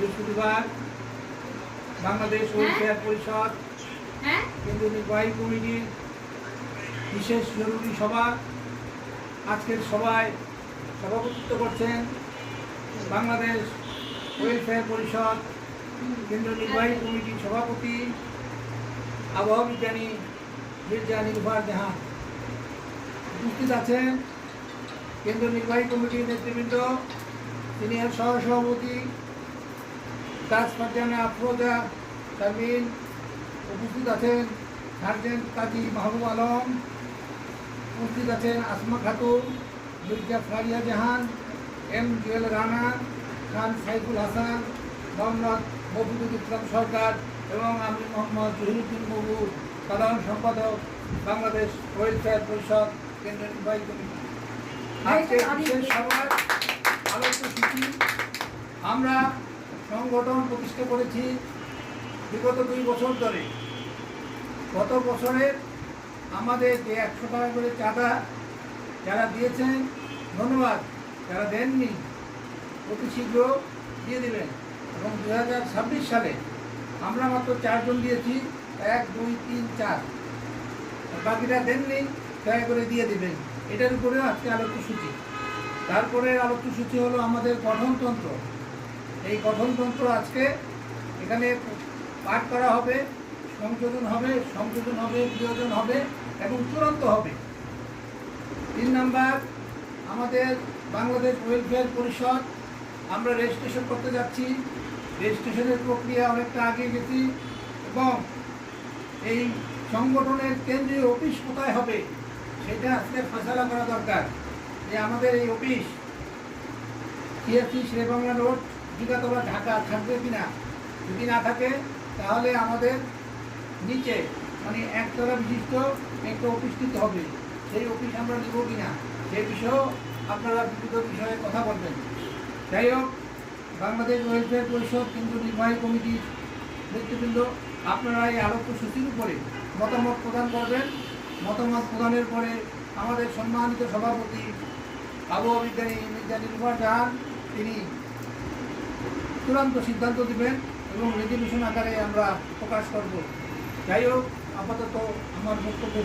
বৃহস্পতিবার বাংলাদেশ ওয়েলফেয়ার পরিষদ কেন্দ্রীয় নির্বাহী কমিটির বিশেষ জরুরি সভা। আজকের সভায় সভাপতিত্ব করছেন বাংলাদেশ ওয়েলফেয়ার পরিষদ কেন্দ্রীয় নির্বাহী কমিটির সভাপতি আবহাওয়া বিজ্ঞানী মির্জা নির্ভর জাহান। উপস্থিত আছেন কেন্দ্রীয় নির্বাহী কমিটির নেতৃবৃন্দ, সিনিয়র সহসভাপতি তাজ ফারজানা আফরোজা শারমিন। উপস্থিত আছেন সার্জেন্ট কাজী মাহবুব আলম। উপস্থিত আছেন আসমা খাতুন, মির্জা ফারিয়া জাহান, এম জুয়েল রানা খান, সাইফুল হাসান, মোহাম্মদ মফিদুল ইসলাম সরকার এবং আমি মোহাম্মদ জহিরুদ্দিন মকবুল, সাধারণ সম্পাদক বাংলাদেশ ওয়েলফেয়ার পরিষদ কেন্দ্রীয় নির্বাহী কমিটি। আজকের বিশেষ সভার আলোচ্যসূচি, আমরা সংগঠন প্রতিষ্ঠা করেছি বিগত 2 বছর ধরে। গত বছরের আমাদের যে 100 টাকা করে চাঁদা যারা দিয়েছেন ধন্যবাদ, যারা দেননি অতি শীঘ্র দিয়ে দেবেন। এবং 2026 সালে আমরা মাত্র 4 জন দিয়েছি, 1, 2, 3, 4, বাকিটা দেননি, দয়া করে দিয়ে দেবেন। এটার উপরেও আজকে আলোচ্যসূচি। তারপরে আলোচ্যসূচি হলো আমাদের গঠনতন্ত্র। এই গঠনতন্ত্র আজকে এখানে পাঠ করা হবে, সংশোধন হবে, বিয়োজন হবে এবং চূড়ান্ত হবে। 3 নাম্বার, আমাদের বাংলাদেশ ওয়েলফেয়ার পরিষদ আমরা রেজিস্ট্রেশন করতে যাচ্ছি। রেজিস্ট্রেশনের প্রক্রিয়া অনেকটা আগে গেছি এবং এই সংগঠনের কেন্দ্রীয় অফিস কোথায় হবে সেটা আজকে ফয়সালা করা দরকার। যে আমাদের এই office CSC Sher-e-Bangla road, Jigatola, Dhaka থাকবে কিনা। যদি না থাকে তাহলে আমাদের নিচে মানে একতলা বিশিষ্ট একটা অফিস নিতে হবে। সেই অফিস আমরা নেব কিনা সেই বিষয়েও আপনারা বিভিন্ন বিষয়ে কথা বলবেন। যাই হোক, বাংলাদেশ ওয়েলফেয়ার পরিষদ কেন্দ্রীয় নির্বাহী কমিটির নেতৃবৃন্দ, আপনারা এই আলোচ্যসূচির উপরে মতামত প্রদান করবেন। মতামত প্রদানের পরে আমাদের সম্মানিত সভাপতি আবহাওয়া বিজ্ঞানী মির্জা নির্ভর জাহান তিনি চূড়ান্ত সিদ্ধান্ত দিবেন এবং রেজলিউশন আকারে আমরা প্রকাশ করব। যাই হোক, আপাতত আমার বক্তব্য